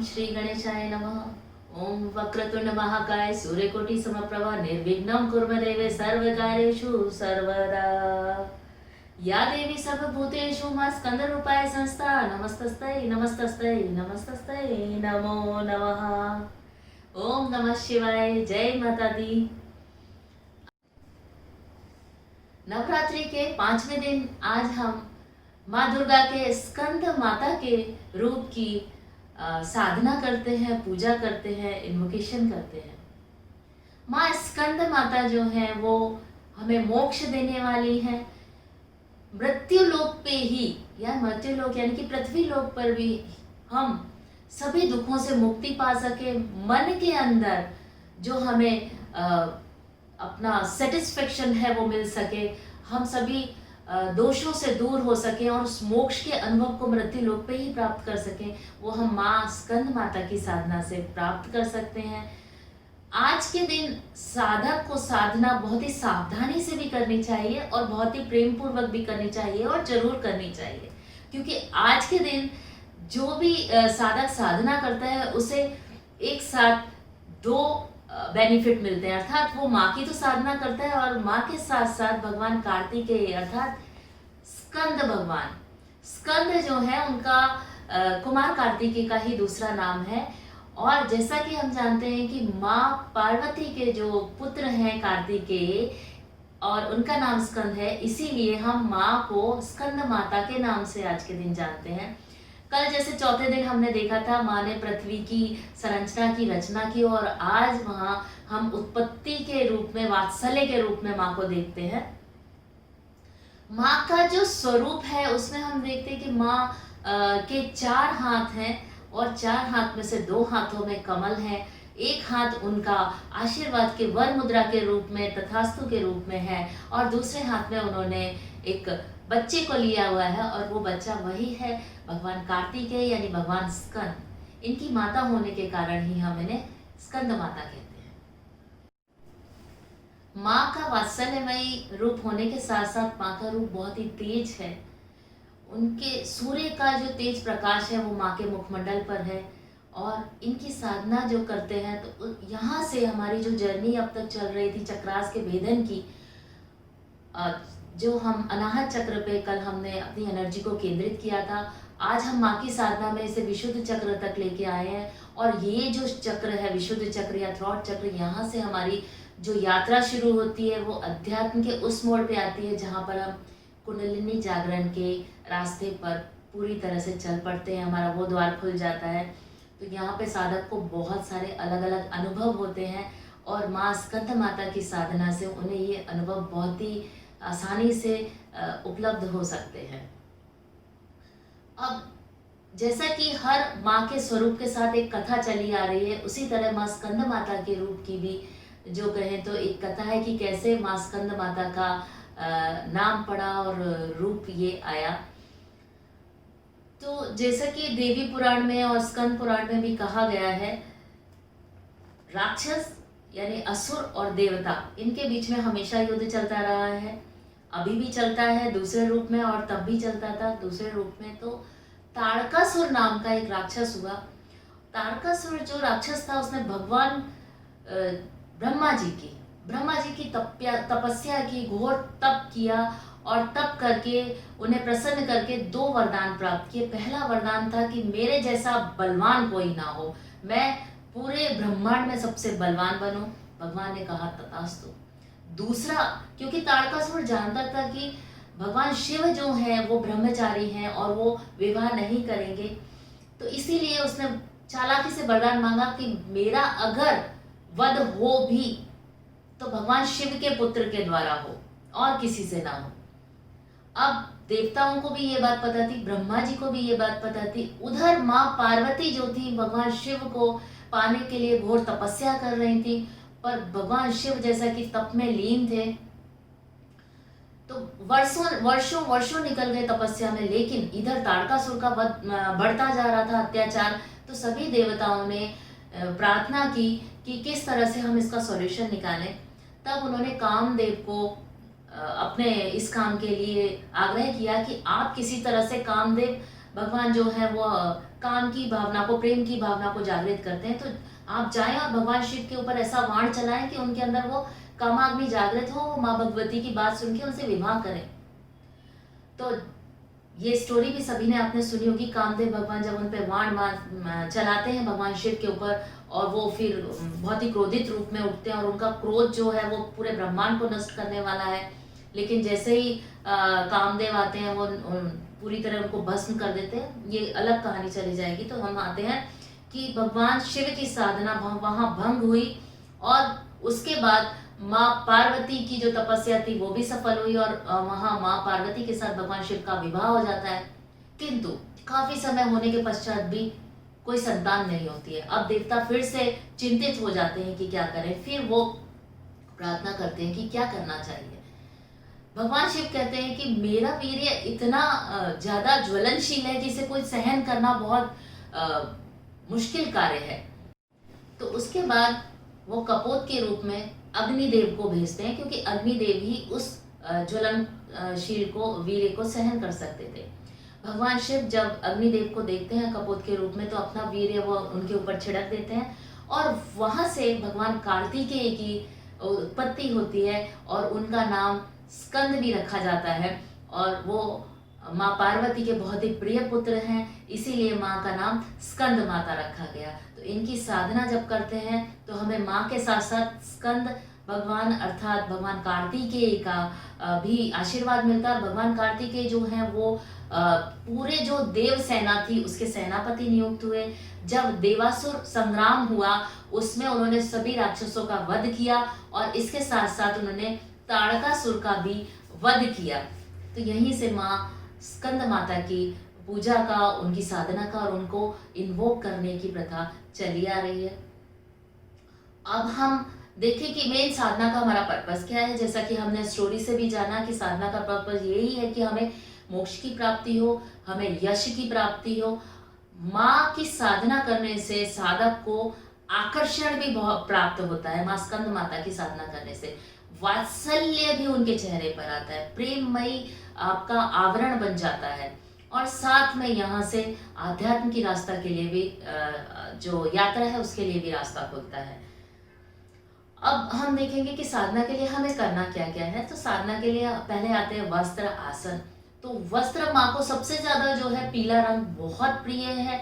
ओम श्री गणेशाय नमः। ओम वक्रतुंड महाकाय सूर्यकोटि समप्रभा निर्विघ्नं कुरु मे देवे सर्वकार्येषु सर्वदा। या देवी सर्वभूतेषु मा स्कंदरूपाय संस्था नमस्तस्यै नमस्तस्यै नमस्तस्यै नमो नमः। ओम नमः शिवाय। जय माता दी। नवरात्रि के 5वें दिन आज हम माँ दुर्गा के स्कंद माता के रूप की साधना करते हैं, पूजा करते हैं, इन्वोकेशन करते हैं। माँ स्कंद माता जो है वो हमें मोक्ष देने वाली है। मृत्यु लोक पे ही या मृत्यु लोक यानी कि पृथ्वी लोक पर भी हम सभी दुखों से मुक्ति पा सके, मन के अंदर जो हमें अपना सेटिस्फेक्शन है वो मिल सके, हम सभी दोषों से दूर हो सके और उस मोक्ष के अनुभव को मृत्यु लोक पे ही प्राप्त कर सके, वो हम माँ स्कंद माता की साधना से प्राप्त कर सकते हैं। आज के दिन साधक को साधना बहुत ही सावधानी से भी करनी चाहिए और बहुत ही प्रेम पूर्वक भी करनी चाहिए और जरूर करनी चाहिए, क्योंकि आज के दिन जो भी साधक साधना करता है उसे एक साथ दो बेनिफिट मिलते हैं। अर्थात वो माँ की तो साधना करता है और माँ के साथ साथ भगवान कार्तिकेय अर्थात स्कंद भगवान, स्कंद जो है उनका कुमार कार्तिकेय का ही दूसरा नाम है। और जैसा कि हम जानते हैं कि माँ पार्वती के जो पुत्र हैं कार्तिकेय और उनका नाम स्कंद है, इसीलिए हम माँ को स्कंद माता के नाम से आज के दिन जानते हैं। कल जैसे चौथे दिन हमने देखा था माँ ने पृथ्वी की संरचना की रचना की और आज वहाँ हम उत्पत्ति के रूप में, वात्सल्य के रूप में माँ को देखते हैं। माँ का जो स्वरूप है उसमें हम देखते हैं कि माँ के 4 हाथ हैं और 4 हाथ में से 2 हाथों में कमल है। एक हाथ उनका आशीर्वाद के वर मुद्रा के रूप में, तथास्तु के रूप में है और दूसरे हाथ में उन्होंने एक बच्चे को लिया हुआ है और वो बच्चा वही है भगवान कार्तिकेय यानी भगवान स्कंद। इनकी माता होने के कारण ही हम इन्हें स्कंद माता कहते हैं। माँ का वात्सल्यमयी रूप होने के साथ साथ माँ का रूप बहुत ही तेज है। उनके सूर्य का जो तेज प्रकाश है वो माँ के मुखमंडल पर है और इनकी साधना जो करते हैं तो यहाँ से हमारी जो जर्नी अब तक चल रही थी चक्रास के भेदन की, जो हम अनाहत चक्र पे कल हमने अपनी एनर्जी को केंद्रित किया था, आज हम माँ की साधना में इसे विशुद्ध चक्र तक लेके आए हैं। और ये जो चक्र है विशुद्ध चक्र या थ्रॉट चक्र, यहाँ से हमारी जो यात्रा शुरू होती है वो अध्यात्म के उस मोड़ पे आती है जहाँ पर हम कुंडलिनी जागरण के रास्ते पर पूरी तरह से चल पड़ते हैं, हमारा वो द्वार खुल जाता है। तो यहाँ पे साधक को बहुत सारे अलग अलग अनुभव होते हैं और माँ स्कंद माता की साधना से उन्हें ये अनुभव बहुत ही आसानी से उपलब्ध हो सकते हैं। अब जैसा कि हर माँ के स्वरूप के साथ एक कथा चली आ रही है, उसी तरह माँ स्कंद माता के रूप की भी जो कहें तो एक कथा है कि कैसे माँ स्कंद माता का नाम पड़ा और रूप ये आया। तो जैसा कि देवी पुराण में और स्कंद पुराण में भी कहा गया है, राक्षस यानी असुर और देवता, इनके बीच में हमेशा युद्ध चलता रहा है, अभी भी चलता है दूसरे रूप में और तब भी चलता था दूसरे रूप में। तो ताड़कासुर नाम का एक राक्षस हुआ। ताड़कासुर जो राक्षस था उसने भगवान ब्रह्मा जी की तपस्या की, घोर तप किया और तप करके उन्हें प्रसन्न करके 2 वरदान प्राप्त किए। पहला वरदान था कि मेरे जैसा बलवान कोई ना हो, मैं पूरे ब्रह्मांड में सबसे बलवान बनूं। भगवान ने कहा तथास्तु। दूसरा, क्योंकि ताड़कासुर जानता था कि भगवान शिव जो हैं वो ब्रह्मचारी हैं और वो विवाह नहीं करेंगे, तो इसीलिए उसने चालाकी से वरदान मांगा कि मेरा अगर वध हो भी तो भगवान शिव के पुत्र के द्वारा हो और किसी से ना हो। अब देवताओं को भी ये बात पता थी, ब्रह्मा जी को भी ये बात पता थी। उधर माँ पार्वती जो थी भगवान शिव को पाने के लिए घोर तपस्या कर रही थी, पर भगवान शिव जैसा कि तप में लीन थे, तो वर्षों निकल गए तपस्या में, लेकिन इधर ताड़कासुर का वध बढ़ता जा रहा था, अत्याचार। तो सभी देवताओं ने प्रार्थना की कि किस तरह से हम इसका सॉल्यूशन निकालें। तब उन्होंने कामदेव को अपने इस काम के लिए आग्रह किया कि आप किसी तरह से, कामदेव भगवान जो है वो काम की भावना को, प्रेम की भावना को जागृत करते हैं। तो आप जाएं और भगवान शिव के ऊपर ऐसा वाण चलाएं कि उनके अंदर वो कामाग्नि जागृत हो, वो माँ भगवती की बात सुन के उनसे विवाह करें। तो ये स्टोरी भी सभी ने आपने सुनी होगी। कामदेव भगवान जब उन पे वाण चलाते हैं भगवान शिव के ऊपर, और वो फिर बहुत ही क्रोधित रूप में उठते हैं, और उनका क्रोध जो है वो पूरे ब्रह्मांड को नष्ट करने वाला है। लेकिन जैसे ही कामदेव आते हैं वो पूरी तरह उनको भस्म कर देते हैं। ये अलग कहानी चली जाएगी। तो हम आते हैं कि भगवान शिव की साधना वहाँ भंग हुई, और उसके बाद माँ पार्वती की जो तपस्या थी वो भी सफल हुई, और वहाँ माँ पार्वती के साथ भगवान शिव का विवाह हो जाता है। किंतु काफी समय होने के पश्चात भी कोई संतान नहीं होती है। अब देवता फिर से चिंतित हो जाते हैं कि क्या करें। फिर वो प्रार्थना करते हैं कि क्या करना चाहिए। भगवान शिव कहते हैं कि मेरा वीर्य इतना ज्यादा ज्वलनशील है जिसे कोई सहन करना बहुत मुश्किल कार्य है। तो उसके बाद वो कपोत के रूप में अग्निदेव को भेजते हैं, क्योंकि अग्निदेव ही उस ज्वलनशील को, वीर्य को सहन कर सकते थे। भगवान शिव जब अग्निदेव को देखते हैं कपोत के रूप में, तो अपना वीर्य वो उनके ऊपर छिड़क देते हैं, और वहां से भगवान कार्तिकेय की उत्पत्ति होती है, और उनका नाम स्कंद भी रखा जाता है। और वो माँ पार्वती के बहुत ही प्रिय पुत्र हैं, इसीलिए माँ का नाम स्कंद माता रखा गया। तो इनकी साधना जब करते हैं तो हमें माँ के साथ साथ स्कंद भगवान अर्थात भगवान कार्तिकेय का भी आशीर्वाद मिलता है। भगवान कार्तिकेय जो हैं वो पूरे जो देव सेना थी उसके सेनापति नियुक्त हुए। जब देवासुर संग्राम हुआ उसमें उन्होंने सभी राक्षसों का वध किया, और इसके साथ साथ उन्होंने ताड़कासुर का भी वध किया। तो यहीं से माँ स्कंद माता की पूजा का, उनकी साधना का और उनको इन्वोक करने की प्रथा चली आ रही है। अब हम देखें कि मेन साधना का हमारा पर्पस क्या है। जैसा कि हमने स्टोरी से भी जाना कि साधना का पर्पस यही है कि हमें मोक्ष की प्राप्ति हो, हमें यश की प्राप्ति हो। माँ की साधना करने से साधक को आकर्षण भी बहुत प्राप्त होता है। माँ स्कंद माता की साधना करने से वात्सल्य भी उनके चेहरे पर आता है, प्रेममयी आपका आवरण बन जाता है, और साथ में यहाँ से आध्यात्म की रास्ता के लिए भी जो यात्रा है उसके लिए भी रास्ता खुलता है। अब हम देखेंगे कि साधना के लिए हमें करना क्या क्या है। तो साधना के लिए पहले आते हैं वस्त्र आसन। तो वस्त्र माँ को सबसे ज्यादा जो है पीला रंग बहुत प्रिय है।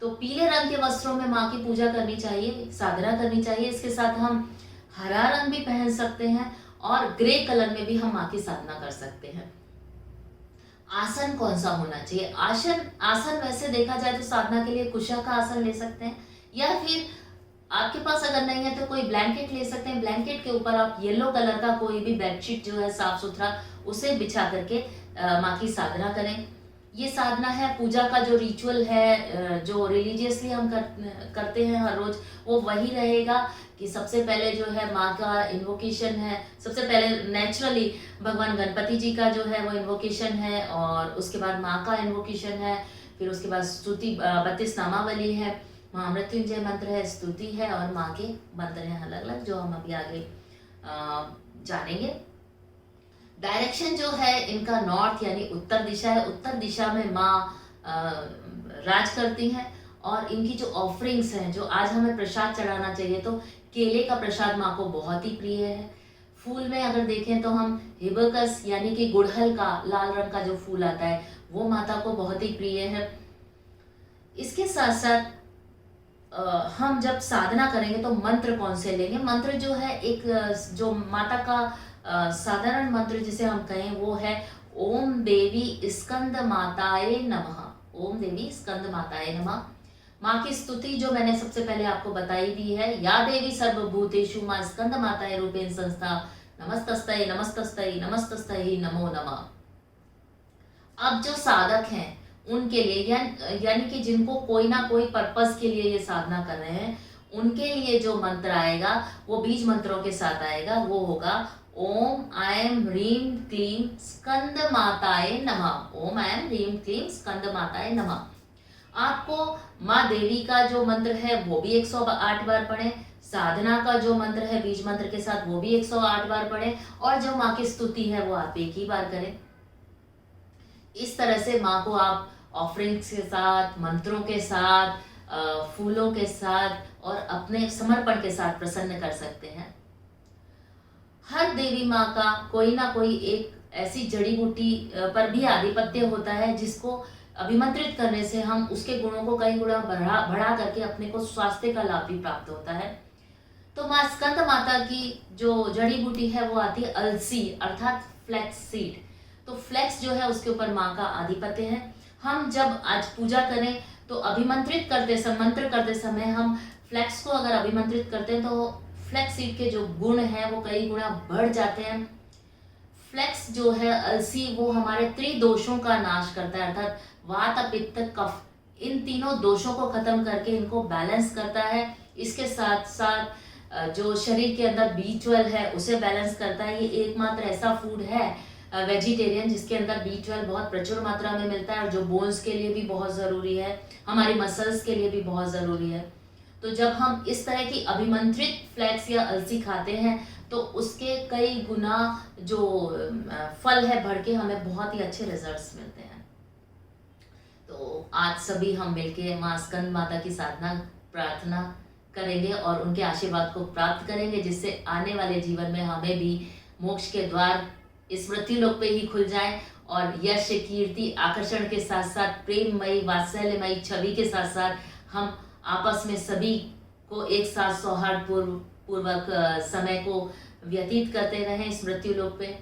तो पीले रंग के वस्त्रों में माँ की पूजा करनी चाहिए, साधना करनी चाहिए। इसके साथ हम हरा रंग भी पहन सकते हैं, और ग्रे कलर में भी हम माँ की साधना कर सकते हैं। आसन कौन सा होना चाहिए? आसन वैसे देखा जाए तो साधना के लिए कुशा का आसन ले सकते हैं, या फिर आपके पास अगर नहीं है तो कोई ब्लैंकेट ले सकते हैं। ब्लैंकेट के ऊपर आप येलो कलर का कोई भी बेडशीट जो है साफ सुथरा उसे बिछा करके माँ की साधना करें। ये साधना है, पूजा का जो रिचुअल है जो रिलीजियसली हम करते हैं हर रोज, वो वही रहेगा कि सबसे पहले जो है माँ का इन्वोकेशन है। सबसे पहले नेचुरली भगवान गणपति जी का जो है वो इन्वोकेशन है, और उसके बाद माँ का इन्वोकेशन है। फिर उसके बाद स्तुति 32 नामावली है, महामृत्युंजय मंत्र है, स्तुति है, और माँ के मंत्र हैं अलग अलग जो हम अभी आगे जानेंगे। डायरेक्शन जो है इनका नॉर्थ यानी उत्तर दिशा है। उत्तर दिशा में माँ राज करती हैं, और इनकी जो ऑफरिंग्स हैं, जो आज हमें प्रसाद चढ़ाना चाहिए, तो केले का प्रसाद माँ को बहुत ही प्रिय है। फूल में अगर देखें तो हम हिबिस्कस यानी कि गुड़हल का लाल रंग का जो फूल आता है वो माता को बहुत ही प्रिय है। इसके साथ साथ हम जब साधना करेंगे तो मंत्र कौन से लेंगे? मंत्र जो है एक जो माता का साधारण मंत्र जिसे हम कहें वो है ओम देवी स्कंद माताए नमः। ओम देवी स्कंद माताए नमः। माँ की स्तुति जो मैंने सबसे पहले आपको बताई दी है, या देवी सर्वभूतेषु माँ स्कंद माताए रूपेण संस्था नमस्तस्तये नमस्तस्तये नमस्तस्तये नमो नमः। अब जो साधक हैं उनके लिए यानी कि जिनको कोई ना कोई पर्पस के लिए ये साधना कर रहे हैं, उनके लिए जो मंत्र आएगा वो बीज मंत्रों के साथ आएगा। वो होगा ओम ऐं ह्रीं क्लीं स्कंद माताए नमः। ओम ऐं ह्रीं क्लीं स्कंद माताए नमः। आपको माँ देवी का जो मंत्र है वो भी 108 बार पढ़ें। साधना का जो मंत्र है बीज मंत्र के साथ वो भी 108 बार पढ़ें, और जो माँ की स्तुति है वो आप एक ही बार करें। इस तरह से माँ को आप ऑफरिंग्स के साथ, मंत्रों के साथ, फूलों के साथ और अपने समर्पण के साथ प्रसन्न कर सकते हैं। हर देवी माँ का कोई ना कोई एक ऐसी जड़ी बूटी पर भी आधिपत्य होता है जिसको अभिमंत्रित करने से हम उसके गुणों को कई गुना बढ़ा करके अपने को स्वास्थ्य का लाभ भी प्राप्त होता है। तो माँ स्कंद माता की जो जड़ी बूटी है वो आती है अलसी अर्थात फ्लैक्स सीड। तो फ्लैक्स जो है उसके ऊपर माँ का आधिपत्य है। हम जब आज पूजा करें तो अभिमंत्रित करते समय, मंत्र करते समय हम फ्लैक्स को अगर अभिमंत्रित करते हैं तो फ्लैक्स सीड के जो गुण हैं वो कई गुना बढ़ जाते हैं। फ्लैक्स जो है अलसी वो हमारे त्रिदोषों का नाश करता है अर्थात वात पित्त कफ, इन तीनों दोषों को खत्म करके इनको बैलेंस करता है। इसके साथ साथ जो शरीर के अंदर B12 है उसे बैलेंस करता है। ये एकमात्र ऐसा फूड है वेजिटेरियन जिसके अंदर B12 बहुत प्रचुर मात्रा में मिलता है और जो बोन्स के लिए भी बहुत ज़रूरी है, हमारी मसल्स के लिए भी बहुत ज़रूरी है। तो जब हम इस तरह की अभिमंत्रित फ्लैक्स या अलसी खाते हैं तो उसके कई गुना जो फल है बढ़ के हमें बहुत ही अच्छे रिजल्ट्स मिलते हैं। तो आज सभी हम मिलके माँ स्कंद माता की साधना प्रार्थना करेंगे और उनके आशीर्वाद को प्राप्त करेंगे जिससे आने वाले जीवन में हमें भी मोक्ष के द्वार इस मृत्यु लोक पे ही खुल जाए और यश कीर्ति आकर्षण के साथ साथ प्रेममयी वात्सल्यमयी छवि के साथ साथ हम आपस में सभी को एक साथ सौहार्द पूर्वक समय को व्यतीत करते रहें इस मृत्यु लोक पे।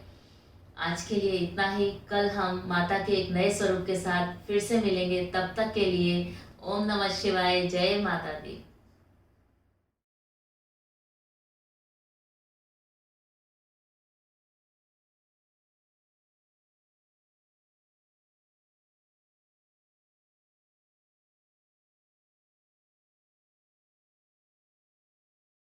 आज के लिए इतना ही। कल हम माता के एक नए स्वरूप के साथ फिर से मिलेंगे। तब तक के लिए ओम नमः शिवाय, जय माता दी।